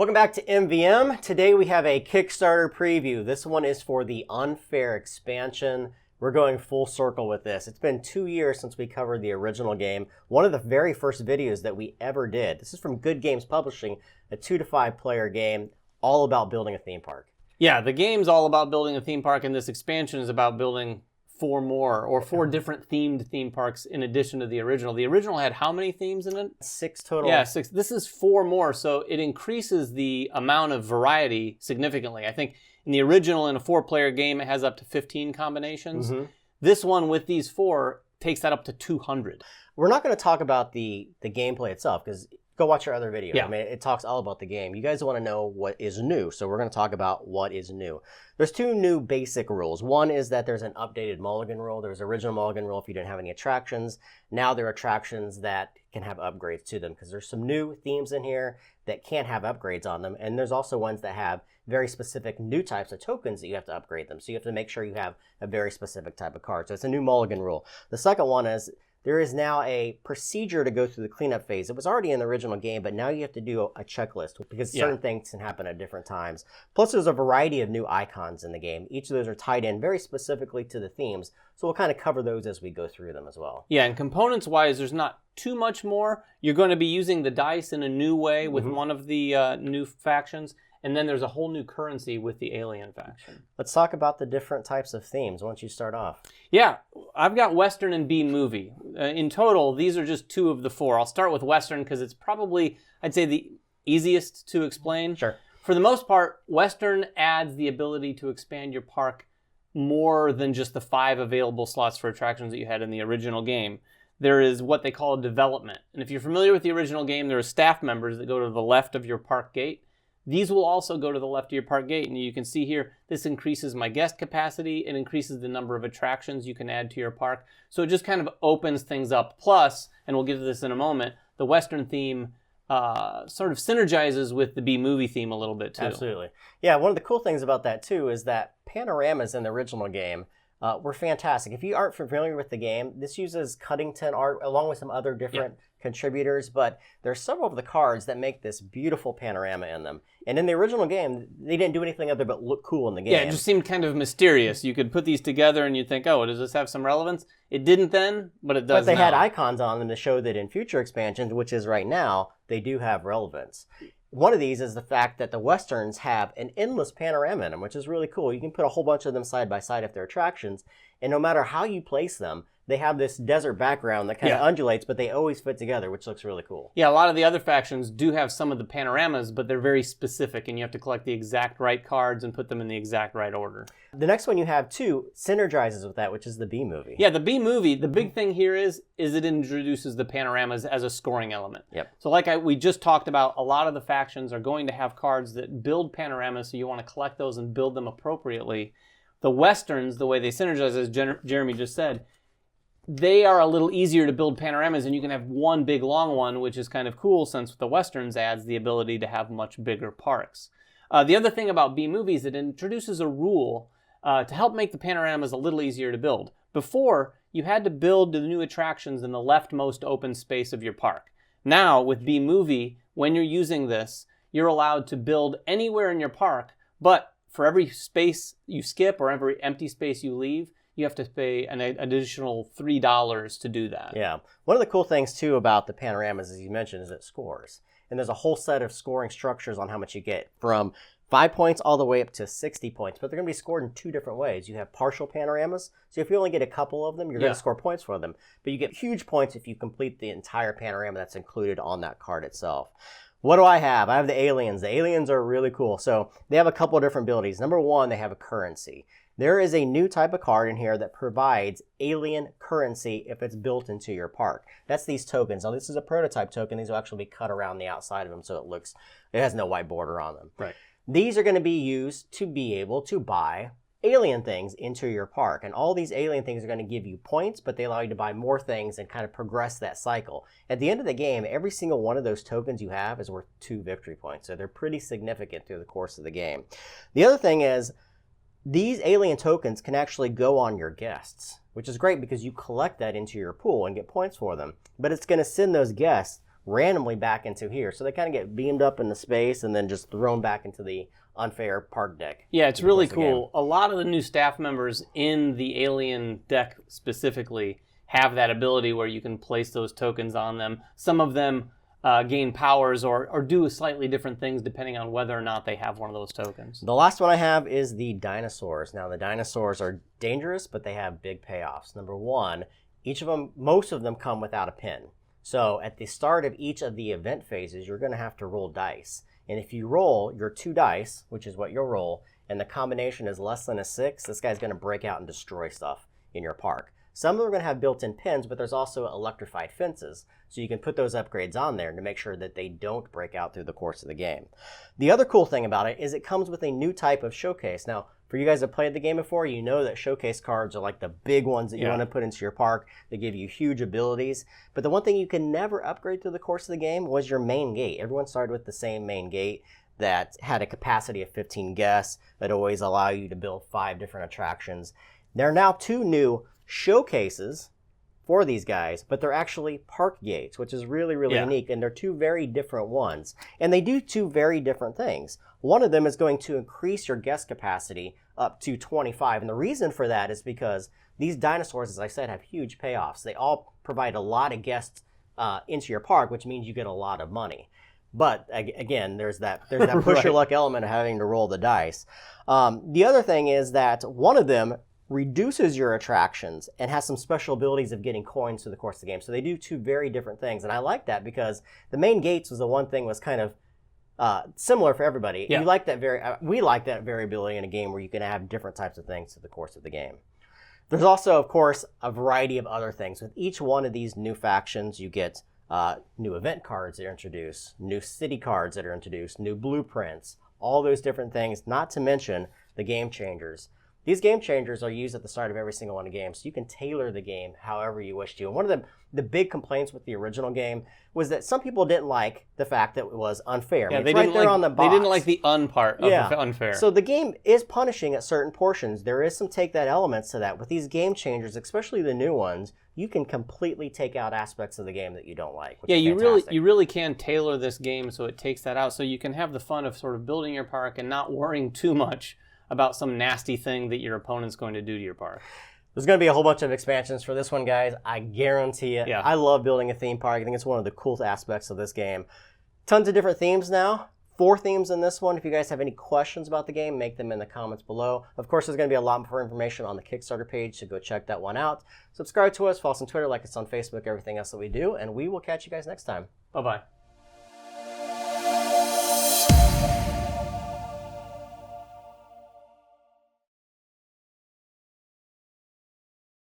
Welcome back to MVM. Today we have a Kickstarter preview. This one is for the Unfair expansion. We're going full circle with this. It's been 2 years since we covered the original game. One of the very first videos that we ever did. This is from Good Games Publishing, a 2 to 5 player game all about building a theme park. Yeah, the game's all about building a theme park, and this expansion is about building 4 different themed theme parks in addition to the original. The original had how many themes in it? 6 total. Yeah, 6. This is 4 more, so it increases the amount of variety significantly. I think in the original, in a 4-player game, it has up to 15 combinations. Mm-hmm. This one, with these 4, takes that up to 200. We're not going to talk about the gameplay itself, because go watch our other video. Yeah. I mean, it talks all about the game. You guys want to know what is new, so we're going to talk about what is new. There's 2 new basic rules. One is that there's an updated mulligan rule. There was an original mulligan rule if you didn't have any attractions. Now there are attractions that can have upgrades to them, because there's some new themes in here that can't have upgrades on them, and there's also ones that have very specific new types of tokens that you have to upgrade them. So you have to make sure you have a very specific type of card. So it's a new mulligan rule. The second one is there is now a procedure to go through the cleanup phase. It was already in the original game, but now you have to do a checklist because certain things can happen at different times. Plus, there's a variety of new icons in the game. Each of those are tied in very specifically to the themes, so we'll kind of cover those as we go through them as well. Yeah, and components-wise, there's not too much more. You're going to be using the dice in a new way with one of the new factions, and then there's a whole new currency with the alien faction. Let's talk about the different types of themes. Why don't you start off? Yeah, I've got Western and BMovie. In total, these are just 2 of the 4. I'll start with Western because it's probably, I'd say, the easiest to explain. Sure. For the most part, Western adds the ability to expand your park more than just the 5 available slots for attractions that you had in the original game. There is what they call a development. And if you're familiar with the original game, there are staff members that go to the left of your park gate. These will also go to the left of your park gate, and you can see here, this increases my guest capacity. It increases the number of attractions you can add to your park. So it just kind of opens things up. Plus, and we'll get to this in a moment, the Western theme sort of synergizes with the BMovie theme a little bit too. Absolutely. Yeah, one of the cool things about that too is that panoramas in the original game were fantastic. If you aren't familiar with the game, this uses Cuttington art along with some other different contributors, but there's several of the cards that make this beautiful panorama in them. And in the original game, they didn't do anything other but look cool in the game. Yeah, it just seemed kind of mysterious. You could put these together and you'd think, oh, does this have some relevance? It didn't then, but it does now. But they had icons on them to show that in future expansions, which is right now, they do have relevance. One of these is the fact that the Westerns have an endless panorama in them, which is really cool. You can put a whole bunch of them side by side if they're attractions, and no matter how you place them, they have this desert background that kind of undulates, but they always fit together, which looks really cool. Yeah, a lot of the other factions do have some of the panoramas, but they're very specific, and you have to collect the exact right cards and put them in the exact right order. The next one you have, too, synergizes with that, which is the BMovie. Yeah, the BMovie, the big thing here is it introduces the panoramas as a scoring element. Yep. So like we just talked about, a lot of the factions are going to have cards that build panoramas, so you want to collect those and build them appropriately. The Westerns, the way they synergize, as Jeremy just said, they are a little easier to build panoramas, and you can have one big long one, which is kind of cool since the Westerns adds the ability to have much bigger parks. The other thing about BMovie is it introduces a rule to help make the panoramas a little easier to build. Before, you had to build the new attractions in the leftmost open space of your park. Now, with BMovie, when you're using this, you're allowed to build anywhere in your park, but for every space you skip or every empty space you leave, you have to pay an additional $3 to do that. Yeah. One of the cool things, too, about the panoramas, as you mentioned, is it scores. And there's a whole set of scoring structures on how much you get, from 5 points all the way up to 60 points. But they're going to be scored in 2 different ways. You have partial panoramas. So if you only get a couple of them, you're going to score points for them. But you get huge points if you complete the entire panorama that's included on that card itself. What do I have? I have the aliens. The aliens are really cool. So they have a couple of different abilities. Number 1, they have a currency. There is a new type of card in here that provides alien currency if it's built into your park. That's these tokens. Now, this is a prototype token. These will actually be cut around the outside of them so it has no white border on them. Right. These are going to be used to be able to buy alien things into your park. And all these alien things are going to give you points, but they allow you to buy more things and kind of progress that cycle. At the end of the game, every single one of those tokens you have is worth 2 victory points. So they're pretty significant through the course of the game. The other thing is, these alien tokens can actually go on your guests, which is great because you collect that into your pool and get points for them. But it's going to send those guests randomly back into here. So they kind of get beamed up into space and then just thrown back into the unfair park deck. Yeah, it's really cool. A lot of the new staff members in the alien deck specifically have that ability where you can place those tokens on them. Some of them gain powers or do slightly different things depending on whether or not they have one of those tokens. The last one I have is the dinosaurs. Now, the dinosaurs are dangerous, but they have big payoffs. Number one, most of them come without a pin. So at the start of each of the event phases, you're going to have to roll dice. And if you roll your 2 dice, which is what you'll roll, and the combination is less than a 6, this guy's going to break out and destroy stuff in your park. Some of them are going to have built-in pins, but there's also electrified fences. So you can put those upgrades on there to make sure that they don't break out through the course of the game. The other cool thing about it is it comes with a new type of showcase. Now, for you guys that played the game before, you know that showcase cards are like the big ones that you want to put into your park. They give you huge abilities. But the one thing you can never upgrade through the course of the game was your main gate. Everyone started with the same main gate that had a capacity of 15 guests that always allow you to build 5 different attractions. There are now 2 new showcases for these guys, but they're actually park gates, which is really, really unique, and they're 2 very different ones. And they do 2 very different things. One of them is going to increase your guest capacity up to 25, and the reason for that is because these dinosaurs, as I said, have huge payoffs. They all provide a lot of guests into your park, which means you get a lot of money. But again, there's that push your luck element of having to roll the dice. The other thing is that one of them reduces your attractions and has some special abilities of getting coins through the course of the game. So they do 2 very different things. And I like that because the main gates was the one thing was kind of similar for everybody. Yeah. We like that variability in a game where you can have different types of things through the course of the game. There's also, of course, a variety of other things. With each one of these new factions, you get new event cards that are introduced, new city cards that are introduced, new blueprints, all those different things, not to mention the game changers. These game changers are used at the start of every single one of the games, so you can tailor the game however you wish to. And one of the big complaints with the original game was that some people didn't like the fact that it was unfair. Yeah, I mean, it's right there on the box. They didn't like the part of unfair. So the game is punishing at certain portions. There is some take that elements to that. With these game changers, especially the new ones, you can completely take out aspects of the game that you don't like. Which is fantastic. You really can tailor this game so it takes that out, so you can have the fun of sort of building your park and not worrying too much about some nasty thing that your opponent's going to do to your park. There's going to be a whole bunch of expansions for this one, guys. I guarantee it. Yeah. I love building a theme park. I think it's one of the cool aspects of this game. Tons of different themes now. 4 themes in this one. If you guys have any questions about the game, make them in the comments below. Of course, there's going to be a lot more information on the Kickstarter page, so go check that one out. Subscribe to us, follow us on Twitter, like us on Facebook, everything else that we do, and we will catch you guys next time. Bye-bye.